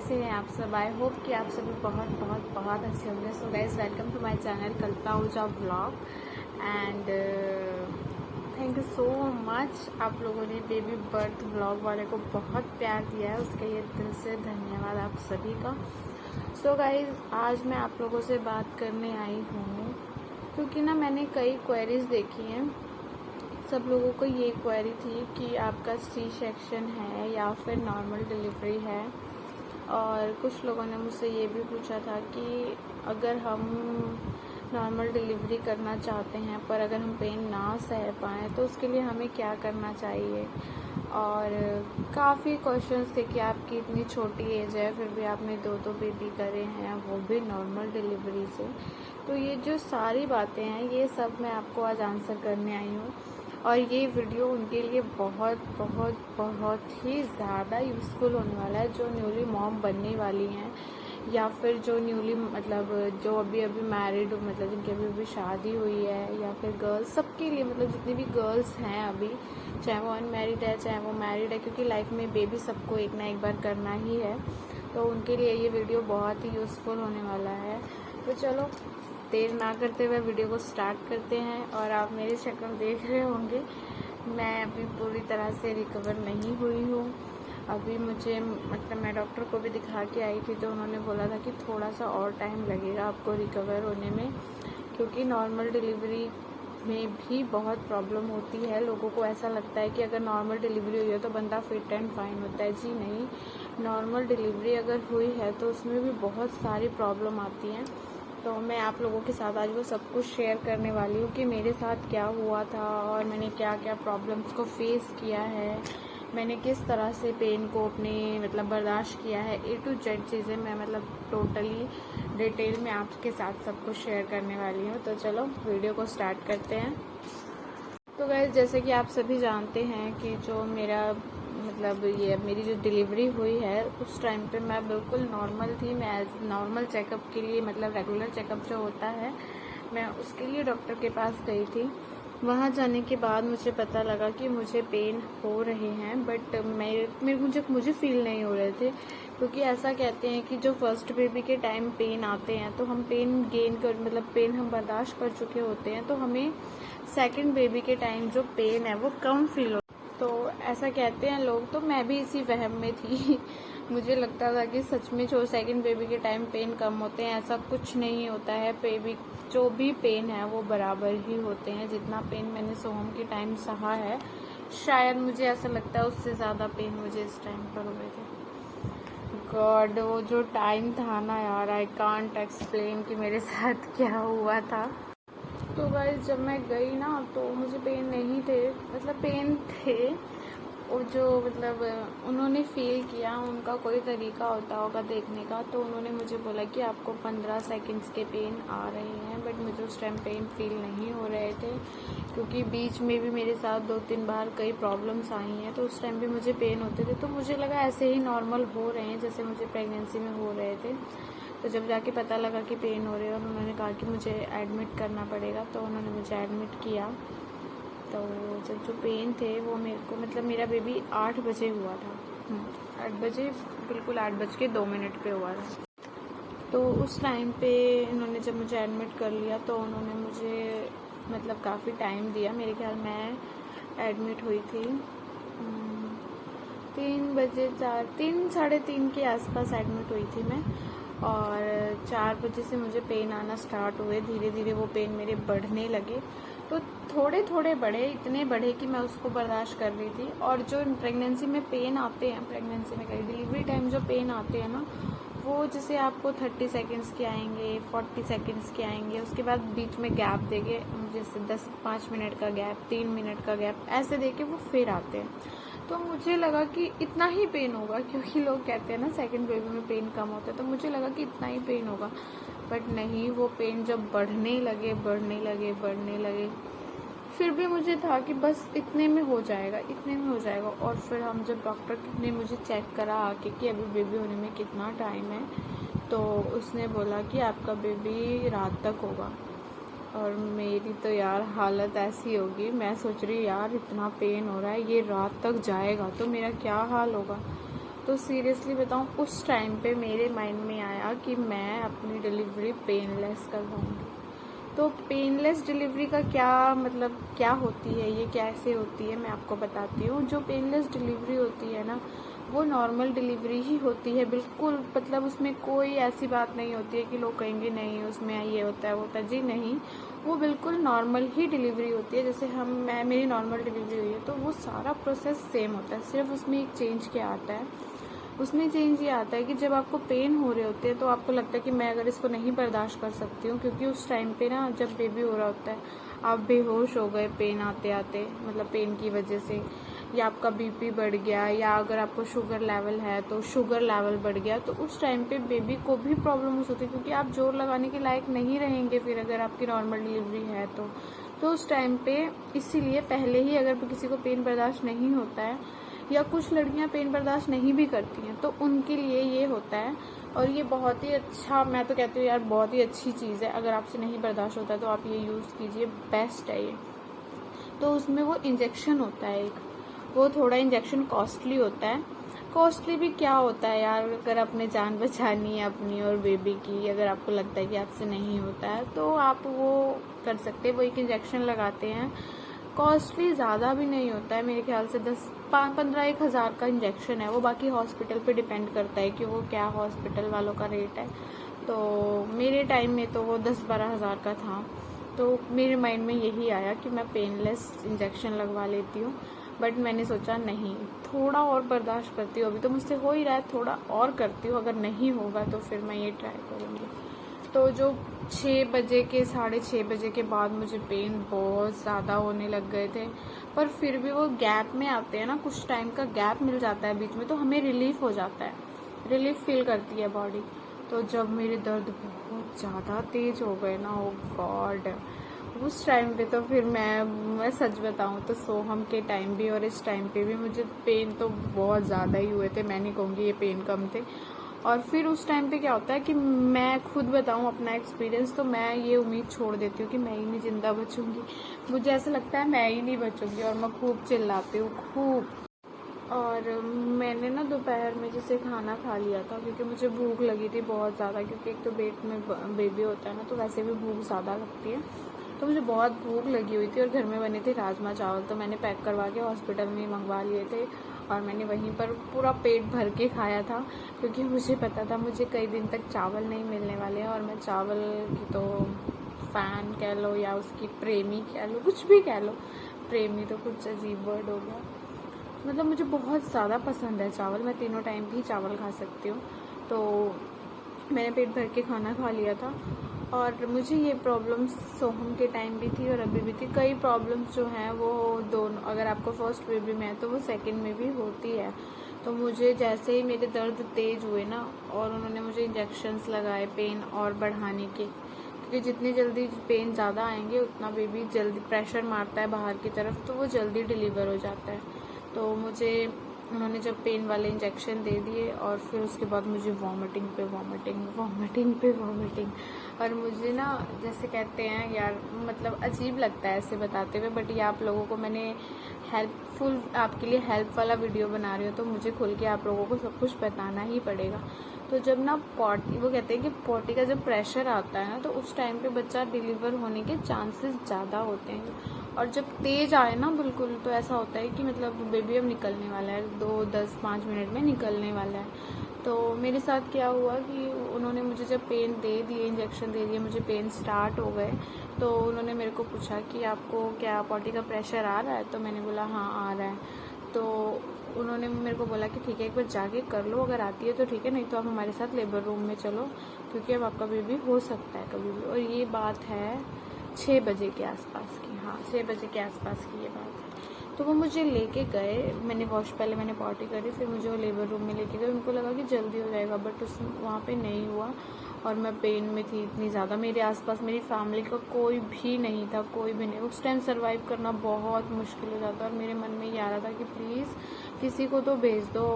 कैसे हैं आप सब। आई होप कि आप सभी बहुत बहुत बहुत अच्छे होंगे। So guys, welcome to my channel Kalpana Urja vlog and thank you so much. आप लोगों ने बेबी बर्थ व्लॉग वाले को बहुत प्यार दिया है, उसके लिए दिल से धन्यवाद आप सभी का। सो गाइज, आज मैं आप लोगों से बात करने आई हूँ क्योंकि ना मैंने कई क्वेरीज देखी हैं। सब लोगों को ये क्वेरी थी कि आपका सी सेक्शन है या फिर नॉर्मल डिलीवरी है, और कुछ लोगों ने मुझसे ये भी पूछा था कि अगर हम नॉर्मल डिलीवरी करना चाहते हैं पर अगर हम पेन ना सह पाएँ तो उसके लिए हमें क्या करना चाहिए। और काफ़ी क्वेश्चंस थे कि आपकी इतनी छोटी एज है फिर भी आपने दो बेबी करे हैं, वो भी नॉर्मल डिलीवरी से। तो ये जो सारी बातें हैं ये सब मैं आपको आज आंसर करने आई हूँ, और ये वीडियो उनके लिए बहुत बहुत बहुत ही ज़्यादा यूज़फुल होने वाला है जो न्यूली मॉम बनने वाली हैं, या फिर जो न्यूली जो अभी अभी मैरिड, मतलब जिनकी अभी अभी शादी हुई है, या फिर गर्ल्स, सबके लिए, मतलब जितनी भी गर्ल्स हैं अभी, चाहे वो अनमैरिड है चाहे वो मैरिड है, क्योंकि लाइफ में बेबी सबको एक ना एक बार करना ही है। तो उनके लिए ये वीडियो बहुत ही यूज़फुल होने वाला है। तो चलो देर ना करते हुए वीडियो को स्टार्ट करते हैं। और आप मेरी शक्ल देख रहे होंगे, मैं अभी पूरी तरह से रिकवर नहीं हुई हूँ। अभी मुझे, मतलब मैं डॉक्टर को भी दिखा के आई थी तो उन्होंने बोला था कि थोड़ा सा और टाइम लगेगा आपको रिकवर होने में, क्योंकि नॉर्मल डिलीवरी में भी बहुत प्रॉब्लम होती है। लोगों को ऐसा लगता है कि अगर नॉर्मल डिलीवरी हुई है तो बंदा फिट एंड फाइन होता है। जी नहीं, नॉर्मल डिलीवरी अगर हुई है तो उसमें भी बहुत सारी प्रॉब्लम आती हैं। तो मैं आप लोगों के साथ आज वो सब कुछ शेयर करने वाली हूँ कि मेरे साथ क्या हुआ था और मैंने क्या क्या प्रॉब्लम्स को फेस किया है, मैंने किस तरह से पेन को अपने मतलब बर्दाश्त किया है। A to Z चीज़ें मैं मतलब टोटली डिटेल में आपके साथ सब कुछ शेयर करने वाली हूँ। तो चलो वीडियो को स्टार्ट करते हैं। तो गाइस, जैसे कि आप सभी जानते हैं कि जो मेरा मतलब ये मेरी जो डिलीवरी हुई है उस टाइम पे मैं बिल्कुल नॉर्मल थी। मैं नॉर्मल चेकअप के लिए, मतलब रेगुलर चेकअप जो होता है, मैं उसके लिए डॉक्टर के पास गई थी। वहाँ जाने के बाद मुझे पता लगा कि मुझे पेन हो रहे हैं, बट मुझे फील नहीं हो रहे थे, क्योंकि ऐसा कहते हैं कि जो फर्स्ट बेबी के टाइम पेन आते हैं तो हम पेन गेन कर, मतलब पेन हम बर्दाश्त कर चुके होते हैं, तो हमें सेकंड बेबी के टाइम जो पेन है वो कम फील हो, तो ऐसा कहते हैं लोग। तो मैं भी इसी वहम में थी मुझे लगता था कि सच में जो सेकंड बेबी के टाइम पेन कम होते हैं, ऐसा कुछ नहीं होता है। बेबी जो भी पेन है वो बराबर ही होते हैं। जितना पेन मैंने सोहम के टाइम सहा है, शायद मुझे ऐसा लगता है उससे ज़्यादा पेन मुझे इस टाइम पर हुए थे। गॉड, वो जो टाइम था ना यार, आई कांट एक्सप्लेन कि मेरे साथ क्या हुआ था। तो गाइस, जब मैं गई ना तो मुझे पेन नहीं थे, मतलब पेन थे वो जो, मतलब उन्होंने फील किया, उनका कोई तरीका होता होगा देखने का। तो उन्होंने मुझे बोला कि आपको 15 सेकंड्स के पेन आ रहे हैं, बट मुझे उस टाइम पेन फील नहीं हो रहे थे, क्योंकि बीच में भी मेरे साथ 2-3 बार कई प्रॉब्लम्स आई हैं, तो उस टाइम भी मुझे पेन होते थे। तो मुझे लगा ऐसे ही नॉर्मल हो रहे हैं जैसे मुझे प्रेगनेंसी में हो रहे थे। तो जब जाके पता लगा कि पेन हो रहे हैं और उन्होंने कहा कि मुझे एडमिट करना पड़ेगा, तो उन्होंने मुझे एडमिट किया। तो जब जो पेन थे वो मेरे को, मतलब मेरा बेबी 8 बजे हुआ था, 8 बजे, बिल्कुल 8:02 पे हुआ था। तो उस टाइम पे इन्होंने जब मुझे एडमिट कर लिया तो उन्होंने मुझे मतलब काफ़ी टाइम दिया। मेरे ख्याल मैं एडमिट हुई थी 3 बजे, 3 साढ़े 3 के आसपास एडमिट हुई थी मैं, और 4 बजे से मुझे पेन आना स्टार्ट हुए। धीरे धीरे वो पेन मेरे बढ़ने लगे, तो थोड़े थोड़े बढ़े, इतने बढ़े कि मैं उसको बर्दाश्त कर रही थी। और जो प्रेगनेंसी में पेन आते हैं, प्रेगनेंसी में कहीं डिलीवरी टाइम जो पेन आते हैं ना, वो जैसे आपको 30 सेकेंड्स के आएंगे, 40 सेकेंड्स के आएंगे, उसके बाद बीच में गैप देंगे, जैसे 5 मिनट का गैप, 3 मिनट का गैप, ऐसे देके वो फिर आते हैं। तो मुझे लगा कि इतना ही पेन होगा, क्योंकि लोग कहते हैं ना सेकंड बेबी में पेन कम होता है, तो मुझे लगा कि इतना ही पेन होगा, बट नहीं, वो पेन जब बढ़ने लगे बढ़ने लगे बढ़ने लगे, फिर भी मुझे था कि बस इतने में हो जाएगा, इतने में हो जाएगा। और फिर हम जब डॉक्टर ने मुझे चेक करा आके कि अभी बेबी होने में कितना टाइम है, तो उसने बोला कि आपका बेबी रात तक होगा। और मेरी तो यार हालत ऐसी होगी, मैं सोच रही यार इतना पेन हो रहा है, ये रात तक जाएगा तो मेरा क्या हाल होगा। तो सीरियसली बताऊँ, उस टाइम पे मेरे माइंड में आया कि मैं अपनी डिलीवरी पेनलेस करवाऊँगी। तो पेनलेस डिलीवरी का क्या मतलब, क्या होती है ये, कैसे होती है, मैं आपको बताती हूँ। जो पेनलेस डिलीवरी होती है ना, वो नॉर्मल डिलीवरी ही होती है बिल्कुल। मतलब उसमें कोई ऐसी बात नहीं होती है कि लोग कहेंगे नहीं उसमें ये होता है वो होता है। जी नहीं, वो बिल्कुल नॉर्मल ही डिलीवरी होती है। जैसे मेरी नॉर्मल डिलीवरी हुई है तो वो सारा प्रोसेस सेम होता है, सिर्फ उसमें एक चेंज क्या आता है, उसमें चेंज ये आता है कि जब आपको पेन हो रहे होते हैं तो आपको लगता है कि मैं अगर इसको नहीं बर्दाश्त कर सकती हूँ, क्योंकि उस टाइम पे ना जब बेबी हो रहा होता है आप बेहोश हो गए पेन आते आते, मतलब पेन की वजह से, या आपका बीपी बढ़ गया, या अगर आपको शुगर लेवल है तो शुगर लेवल बढ़ गया, तो उस टाइम पे बेबी को भी प्रॉब्लम हो सकती है, क्योंकि आप जोर लगाने के लायक नहीं रहेंगे फिर अगर आपकी नॉर्मल डिलीवरी है तो उस टाइम पे इसीलिए पहले ही अगर किसी को पेन बर्दाश्त नहीं होता है, या कुछ लड़कियां पेन बर्दाश्त नहीं भी करती हैं, तो उनके लिए ये होता है। और ये बहुत ही अच्छा, मैं तो कहती हूँ यार बहुत ही अच्छी चीज़ है। अगर आपसे नहीं बर्दाश्त होता है तो आप ये यूज़ कीजिए, बेस्ट है ये। तो उसमें वो इंजेक्शन होता है एक, वो थोड़ा इंजेक्शन कॉस्टली होता है। कॉस्टली भी क्या होता है यार, अगर आपने जान बचानी है अपनी और बेबी की, अगर आपको लगता है कि आपसे नहीं होता है तो आप वो कर सकते हैं। वो एक इंजेक्शन लगाते हैं, कॉस्टली ज़्यादा भी नहीं होता है, मेरे ख्याल से 10-15-1 हज़ार का इंजेक्शन है वो। बाकी हॉस्पिटल पे डिपेंड करता है कि वो क्या हॉस्पिटल वालों का रेट है। तो मेरे टाइम में तो वो 10-12 हज़ार का था। तो मेरे माइंड में यही आया कि मैं पेनलेस इंजेक्शन लगवा लेती हूँ, बट मैंने सोचा नहीं, थोड़ा और बर्दाश्त करती हूँ, अभी तो मुझसे हो ही रहा है, थोड़ा और करती हूँ, अगर नहीं होगा तो फिर मैं ये ट्राई करूँगी। तो जो 6 बजे के 6:30 बजे के बाद मुझे पेन बहुत ज़्यादा होने लग गए थे, पर फिर भी वो गैप में आते हैं ना, कुछ टाइम का गैप मिल जाता है बीच में, तो हमें रिलीफ हो जाता है, रिलीफ फील करती है बॉडी। तो जब मेरे दर्द बहुत ज़्यादा तेज हो गए ना, ओ गॉड, उस टाइम पे तो फिर मैं सच बताऊं तो सोहम के टाइम भी और इस टाइम पे भी मुझे पेन तो बहुत ज़्यादा ही हुए थे, मैं नहीं कहूँगी ये पेन कम थे। और फिर उस टाइम पे क्या होता है कि मैं खुद बताऊं अपना एक्सपीरियंस, तो मैं ये उम्मीद छोड़ देती हूँ कि मैं ही नहीं जिंदा बचूंगी। मुझे ऐसा लगता है मैं ही नहीं बचूंगी, और मैं खूब चिल्लाती हूँ खूब। और मैंने ना दोपहर में जैसे खाना खा लिया था, क्योंकि मुझे भूख लगी थी बहुत ज़्यादा, क्योंकि एक तो पेट में बेबी होता है ना, तो वैसे भी भूख ज़्यादा लगती है। तो मुझे बहुत भूख लगी हुई थी और घर में बने थे राजमा चावल, तो मैंने पैक करवा के हॉस्पिटल में मंगवा लिए थे, और मैंने वहीं पर पूरा पेट भर के खाया था, क्योंकि मुझे पता था मुझे कई दिन तक चावल नहीं मिलने वाले हैं। और मैं चावल की तो फ़ैन कह लो या उसकी प्रेमी कह लो, कुछ भी कह लो, प्रेमी तो कुछ अजीब वर्ड हो गया, मतलब मुझे बहुत ज़्यादा पसंद है चावल, मैं तीनों टाइम भी चावल खा सकती हूँ। तो मैंने पेट भर के खाना खा लिया था। और मुझे ये प्रॉब्लम सोहम के टाइम भी थी और अभी भी थी। कई प्रॉब्लम्स जो हैं वो दोनों, अगर आपको फर्स्ट बेबी में है तो वो सेकंड में भी होती है। तो मुझे जैसे ही मेरे दर्द तेज हुए ना, और उन्होंने मुझे इंजेक्शन्स लगाए पेन और बढ़ाने के, क्योंकि जितनी जल्दी पेन ज़्यादा आएंगे उतना बेबी जल्दी प्रेशर मारता है बाहर की तरफ, तो वो जल्दी डिलीवर हो जाता है। तो मुझे उन्होंने जब पेन वाले इंजेक्शन दे दिए, और फिर उसके बाद मुझे वॉमिटिंग पे वॉमिटिंग, और मुझे ना जैसे कहते हैं यार, मतलब अजीब लगता है ऐसे बताते हुए, बट ये आप लोगों को मैंने हेल्पफुल, आपके लिए हेल्प वाला वीडियो बना रही हूँ, तो मुझे खुल के आप लोगों को सब कुछ बताना ही पड़ेगा। तो जब ना पॉटी, वो कहते हैं कि पॉटी का जब प्रेशर आता है ना, तो उस टाइम पे बच्चा डिलीवर होने के चांसेस ज़्यादा होते हैं। और जब तेज आए ना बिल्कुल, तो ऐसा होता है कि मतलब बेबी अब निकलने वाला है, 2-10-5 मिनट में निकलने वाला है। तो मेरे साथ क्या हुआ कि उन्होंने मुझे जब पेन दे दिए, इंजेक्शन दे दिए, मुझे पेन स्टार्ट हो गए, तो उन्होंने मेरे को पूछा कि आपको क्या पॉटी का प्रेशर आ रहा है, तो मैंने बोला हाँ आ रहा है। तो उन्होंने मेरे को बोला कि ठीक है एक बार जाके कर लो, अगर आती है तो ठीक है, नहीं तो आप हमारे साथ लेबर रूम में चलो, क्योंकि अब आपका बेबी हो सकता है कभी भी। और ये बात है 6 बजे के आसपास की, हाँ 6 बजे के आसपास की ये बात है। तो वो मुझे लेके गए, पहले मैंने पॉटी करी, फिर मुझे वो लेबर रूम में लेके गए। उनको लगा कि जल्दी हो जाएगा, बट वहाँ पे नहीं हुआ, और मैं पेन में थी इतनी ज़्यादा। मेरे आसपास मेरी फैमिली का कोई भी नहीं था, कोई भी नहीं। उस टाइम सर्वाइव करना बहुत मुश्किल हो जाता, और मेरे मन में ये आ रहा था कि प्लीज़ किसी को तो भेज दो,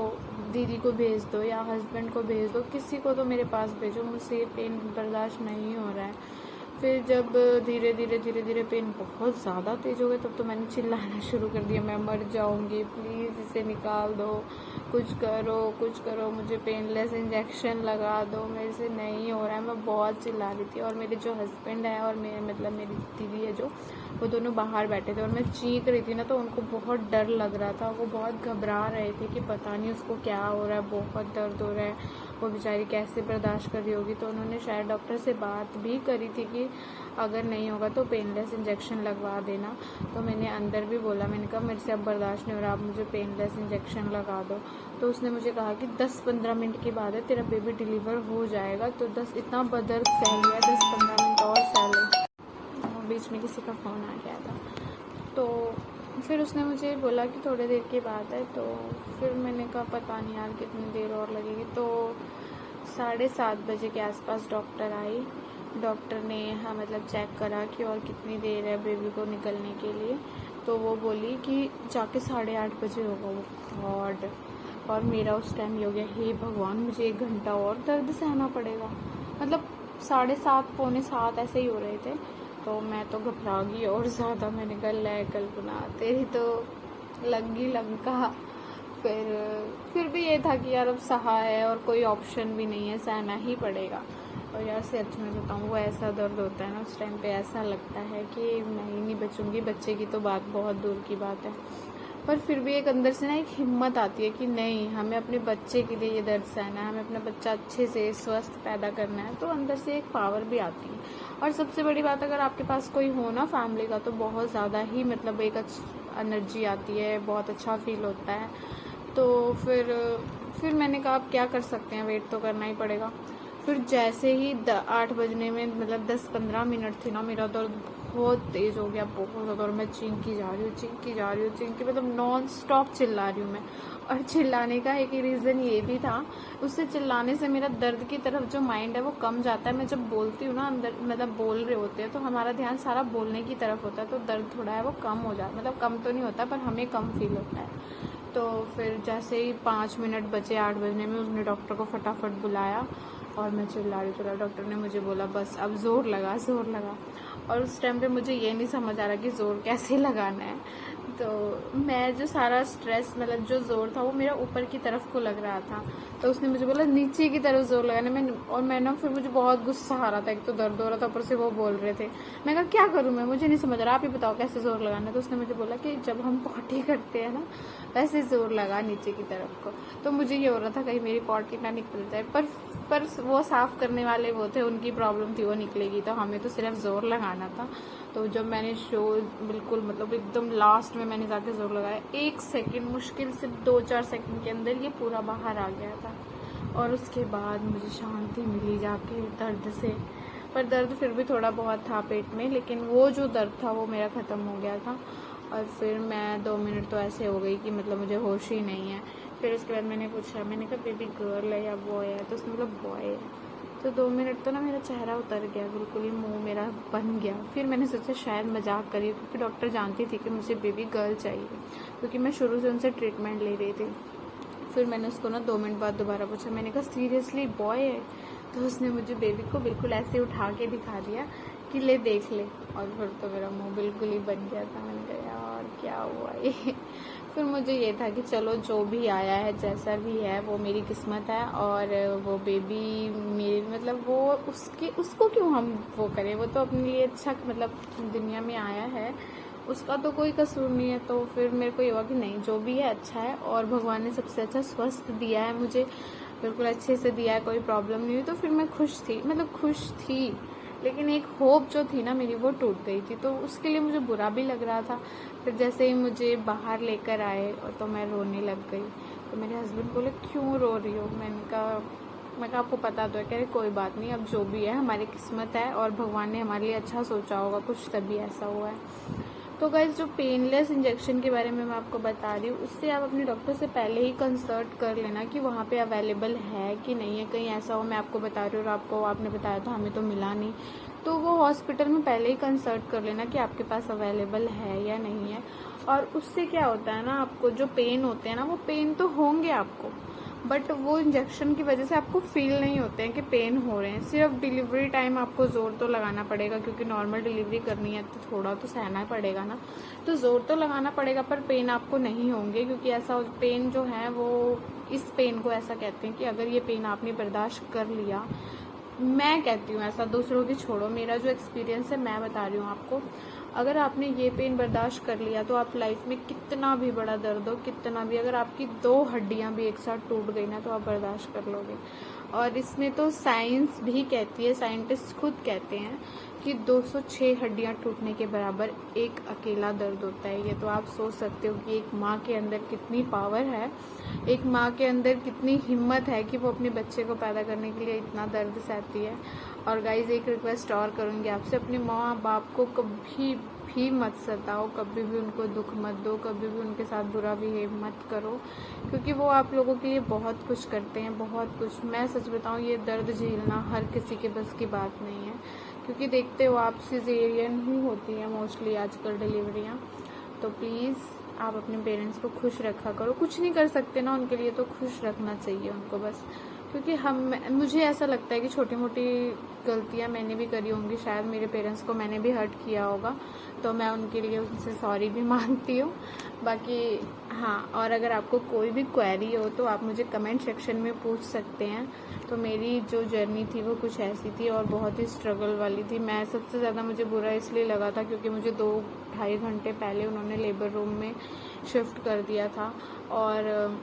दीदी को भेज दो या हस्बैंड को भेज दो, किसी को तो मेरे पास भेजो, मुझसे ये पेन बर्दाश्त नहीं हो रहा है। फिर जब धीरे धीरे पेन बहुत ज़्यादा तेज़ हो गया तब तो मैंने चिल्लाना शुरू कर दिया, मैं मर जाऊंगी, प्लीज़ इसे निकाल दो, कुछ करो, मुझे पेनलेस इंजेक्शन लगा दो, मेरे से नहीं हो रहा है। मैं बहुत चिल्ला रही थी और मेरे जो हस्बैंड है और मेरी दीदी है जो, वो दोनों बाहर बैठे थे और मैं चीख रही थी ना, तो उनको बहुत डर लग रहा था, वो बहुत घबरा रहे थे कि पता नहीं उसको क्या हो रहा है, बहुत दर्द हो रहा है, वो बेचारी कैसे बर्दाश्त कर रही होगी। तो उन्होंने शायद डॉक्टर से बात भी करी थी कि अगर नहीं होगा तो पेनलेस इंजेक्शन लगवा देना। तो मैंने अंदर भी बोला, मैंने कहा मेरे से अब बर्दाश्त नहीं हो रहा, आप मुझे पेनलेस इंजेक्शन लगा दो। तो उसने मुझे कहा कि 10-15 मिनट की बात है, तेरा बेबी डिलीवर हो जाएगा, तो 10 इतना दर्द सह लिया, 10-15 मिनट और सह ले। बीच में किसी का फ़ोन आ गया था, तो फिर उसने मुझे बोला कि थोड़ी देर की बात है। तो फिर मैंने कहा पता नहीं यार कितनी देर और लगेगी। तो 7:30 बजे के आसपास डॉक्टर आई। डॉक्टर ने मतलब चेक करा कि और कितनी देर है बेबी को निकलने के लिए। तो वो बोली कि जाके 8:30 बजे होगा वो गॉड। और मेरा उस टाइम ये हो गया, हे भगवान मुझे 1 घंटा और दर्द सहना पड़ेगा। मतलब 7:30 पौने 7 ऐसे ही हो रहे थे। तो मैं तो घबरा गई और ज़्यादा। मैंने कहा ले कल्पना तेरी तो लगी लंका। फिर भी ये था कि यार अब सहा है और कोई ऑप्शन भी नहीं है, सहना ही पड़ेगा। और यार सच में बताऊँ, वो ऐसा दर्द होता है ना उस टाइम पे, ऐसा लगता है कि मैं ही नहीं बचूंगी, बच्चे की तो बात बहुत दूर की बात है। पर फिर भी एक अंदर से ना एक हिम्मत आती है कि नहीं, हमें अपने बच्चे के लिए ये दर्द सहना है, हमें अपना बच्चा अच्छे से स्वस्थ पैदा करना है। तो अंदर से एक पावर भी आती है। और सबसे बड़ी बात, अगर आपके पास कोई हो ना फैमिली का, तो बहुत ज़्यादा ही मतलब एक अच्छी एनर्जी आती है, बहुत अच्छा फील होता है। तो फिर मैंने कहा अब क्या कर सकते हैं, वेट तो करना ही पड़ेगा। फिर जैसे ही 8 बजने में मतलब 10-15 मिनट थे ना, मेरा दर्द बहुत तेज़ हो गया, बहुत ज़्यादा। और मैं चींकी जा रही हूँ मतलब नॉन स्टॉप चिल्ला रही हूँ मैं। और चिल्लाने का एक रीज़न ये भी था, उससे चिल्लाने से मेरा दर्द की तरफ जो माइंड है वो कम जाता है। मैं जब बोलती हूँ ना, अंदर मतलब बोल रहे होते हैं तो हमारा ध्यान सारा बोलने की तरफ होता है, तो दर्द थोड़ा है वो कम हो जाता, मतलब कम तो नहीं होता पर हमें कम फील होता है। तो फिर जैसे ही 5 मिनट बचे 8 बजने में, उसने डॉक्टर को फटाफट बुलाया और मैं चिल्ला रही। डॉक्टर ने मुझे बोला बस अब जोर लगा। और उस टाइम पे मुझे ये नहीं समझ आ रहा कि जोर कैसे लगाना है। तो मैं जो सारा स्ट्रेस मतलब जो जोर था वो मेरा ऊपर की तरफ को लग रहा था। तो उसने मुझे बोला नीचे की तरफ जोर लगाना है। मैं ना फिर मुझे बहुत गुस्सा आ रहा था, एक तो दर्द हो रहा था, ऊपर से वो बोल रहे थे। मैं कहा क्या करूँ मैं, मुझे नहीं समझ रहा, आप ही बताओ कैसे जोर लगाना है। तो उसने मुझे बोला कि जब हम पॉटी करते हैं ना, वैसे जोर लगा नीचे की तरफ को। तो मुझे ये हो रहा था कहीं मेरी पॉटी ना निकल जाए, पर वो साफ करने वाले वो थे, उनकी प्रॉब्लम थी, वो निकलेगी, तो हमें तो सिर्फ जोर लगाना था। तो जब मैंने शो बिल्कुल मतलब एकदम लास्ट में मैंने जाके जोर लगाया, 1 सेकंड मुश्किल से 2-4 सेकंड के अंदर ये पूरा बाहर आ गया था। और उसके बाद मुझे शांति मिली जाके दर्द से। पर दर्द फिर भी थोड़ा बहुत था पेट में, लेकिन वो जो दर्द था वो मेरा ख़त्म हो गया था। और फिर मैं 2 मिनट तो ऐसे हो गई कि मतलब मुझे होश ही नहीं है। फिर उसके बाद मैंने पूछा, मैंने कहा बेबी गर्ल है या बॉय है, तो उसने बोला बॉय है। तो 2 मिनट तो ना मेरा चेहरा उतर गया, बिल्कुल ही मुंह मेरा बन गया। फिर मैंने सोचा शायद मजाक करी, क्योंकि डॉक्टर जानती थी कि मुझे बेबी गर्ल चाहिए, क्योंकि मैं शुरू से उनसे ट्रीटमेंट ले रही थी। फिर मैंने उसको ना 2 मिनट बाद दोबारा पूछा, मैंने कहा सीरियसली बॉय है। तो उसने मुझे बेबी को बिल्कुल ऐसे उठा के दिखा दिया कि ले देख ले। और फिर तो मेरा मुंह बिल्कुल ही बन गया था। मैंने कहा यार क्या हुआ ये। फिर मुझे ये था कि चलो जो भी आया है जैसा भी है वो मेरी किस्मत है, और वो बेबी मेरी मतलब वो उसको क्यों हम वो करें, वो तो अपने लिए अच्छा मतलब दुनिया में आया है, उसका तो कोई कसूर नहीं है। तो फिर मेरे को ये हुआ कि नहीं, जो भी है अच्छा है, और भगवान ने सबसे अच्छा स्वस्थ दिया है मुझे, बिल्कुल अच्छे से दिया है, कोई प्रॉब्लम नहीं हुई। तो फिर मैं खुश थी, मतलब खुश थी, लेकिन एक होप जो थी ना मेरी वो टूट गई थी, तो उसके लिए मुझे बुरा भी लग रहा था। फिर जैसे ही मुझे बाहर लेकर आए और तो मैं रोने लग गई। तो मेरे हस्बैंड बोले क्यों रो रही हो। मैं कहा आपको पता तो है। कह रहे कोई बात नहीं, अब जो भी है हमारी किस्मत है और भगवान ने हमारे लिए अच्छा सोचा होगा कुछ, तभी ऐसा हुआ है। तो गाइस जो पेनलेस इंजेक्शन के बारे में मैं आपको बता रही हूँ, उससे आप अपने डॉक्टर से पहले ही कंसल्ट कर लेना कि वहाँ पे अवेलेबल है कि नहीं है। कहीं ऐसा हो मैं आपको बता रही हूँ और आपने बताया तो हमें तो मिला नहीं, तो वो हॉस्पिटल में पहले ही कंसल्ट कर लेना कि आपके पास अवेलेबल है या नहीं है। और उससे क्या होता है ना, आपको जो पेन होते हैं ना, वो पेन तो होंगे आपको, बट वो इंजेक्शन की वजह से आपको फील नहीं होते हैं कि पेन हो रहे हैं। सिर्फ डिलीवरी टाइम आपको ज़ोर तो लगाना पड़ेगा, क्योंकि नॉर्मल डिलीवरी करनी है तो थोड़ा तो सहना पड़ेगा ना, तो ज़ोर तो लगाना पड़ेगा, पर पेन आपको नहीं होंगे। क्योंकि ऐसा पेन जो है वो, इस पेन को ऐसा कहते हैं कि अगर ये पेन आपने बर्दाश्त कर लिया, मैं कहती हूँ ऐसा, दूसरों की छोड़ो, मेरा जो एक्सपीरियंस है मैं बता रही हूँ आपको, अगर आपने ये पेन बर्दाश्त कर लिया तो आप लाइफ में कितना भी बड़ा दर्द हो, कितना भी, अगर आपकी 2 हड्डियां भी एक साथ टूट गई ना, तो आप बर्दाश्त कर लोगे। और इसमें तो साइंस भी कहती है, साइंटिस्ट खुद कहते हैं कि 206 हड्डियां टूटने के बराबर एक अकेला दर्द होता है। ये तो आप सोच सकते हो कि एक माँ के अंदर कितनी पावर है, एक माँ के अंदर कितनी हिम्मत है कि वो अपने बच्चे को पैदा करने के लिए इतना दर्द सहती है। और गाइज एक रिक्वेस्ट और करूँगी आपसे, अपने माँ बाप को कभी भी मत सताओ, कभी भी उनको दुख मत दो, कभी भी उनके साथ बुरा बिहेव मत करो, क्योंकि वो आप लोगों के लिए बहुत कुछ करते हैं, बहुत कुछ। मैं सच बताऊँ, ये दर्द झेलना हर किसी के बस की बात नहीं है, क्योंकि देखते हो आप सिजेरियन ही होती हैं मोस्टली आजकल डिलीवरियाँ। तो प्लीज़ आप अपने पेरेंट्स को खुश रखा करो, कुछ नहीं कर सकते ना उनके लिए, तो खुश रखना चाहिए उनको बस। क्योंकि मुझे ऐसा लगता है कि छोटी मोटी गलतियां मैंने भी करी होंगी, शायद मेरे पेरेंट्स को मैंने भी हर्ट किया होगा, तो मैं उनके लिए उनसे सॉरी भी मांगती हूँ। बाकी हाँ, और अगर आपको कोई भी क्वेरी हो तो आप मुझे कमेंट सेक्शन में पूछ सकते हैं। तो मेरी जो जर्नी थी वो कुछ ऐसी थी और बहुत ही स्ट्रगल वाली थी। मैं सबसे ज़्यादा मुझे बुरा इसलिए लगा था क्योंकि मुझे 2-2.5 घंटे पहले उन्होंने लेबर रूम में शिफ्ट कर दिया था, और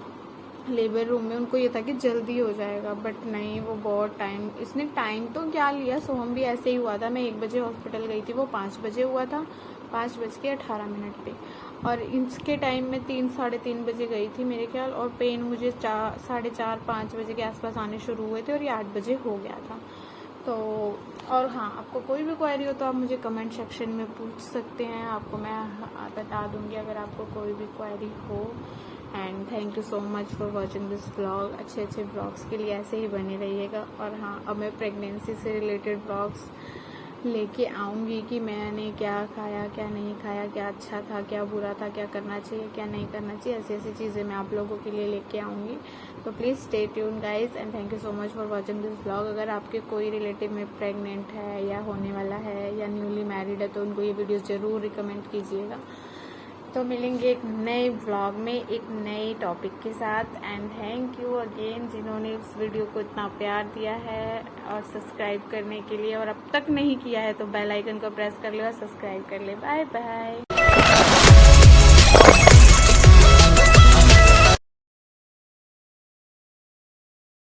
लेबर रूम में उनको ये था कि जल्दी हो जाएगा, बट नहीं, वो बहुत टाइम, इसने टाइम तो क्या लिया, सोहम भी ऐसे ही हुआ था। मैं 1 बजे हॉस्पिटल गई थी, वो 5 बजे हुआ था, 5:18 पे, और इसके टाइम में 3-3:30 बजे गई थी मेरे ख्याल, और पेन मुझे 4-4:30-5 बजे के आसपास आने शुरू हुए थे और ये 8 बजे हो गया था। तो और हाँ, आपको कोई भी क्वेरी हो तो आप मुझे कमेंट सेक्शन में पूछ सकते हैं, आपको मैं बता दूंगी अगर आपको कोई भी क्वेरी हो। And thank you so much for watching this vlog. अच्छे अच्छे व्लॉग्स के लिए ऐसे ही बने रहिएगा। और हाँ, अब मैं प्रेगनेंसी से रिलेटेड व्लॉग्स लेके आऊँगी कि मैंने क्या खाया, क्या नहीं खाया, क्या अच्छा था, क्या बुरा था, क्या करना चाहिए, क्या नहीं करना चाहिए, ऐसी ऐसी चीज़ें मैं आप लोगों के लिए लेके आऊँगी। तो please stay tune guys, and thank you so much for watching this vlog. अगर आपके कोई रिलेटिव में प्रेग्नेंट है या होने वाला है या न्यूली मैरिड है तो उनको ये वीडियो ज़रूर रिकमेंड कीजिएगा। तो मिलेंगे एक नए व्लॉग में एक नए टॉपिक के साथ। एंड थैंक यू अगेन जिन्होंने इस वीडियो को इतना प्यार दिया है और सब्सक्राइब करने के लिए, और अब तक नहीं किया है तो बेल आइकन को प्रेस कर ले और सब्सक्राइब कर ले। Bye bye.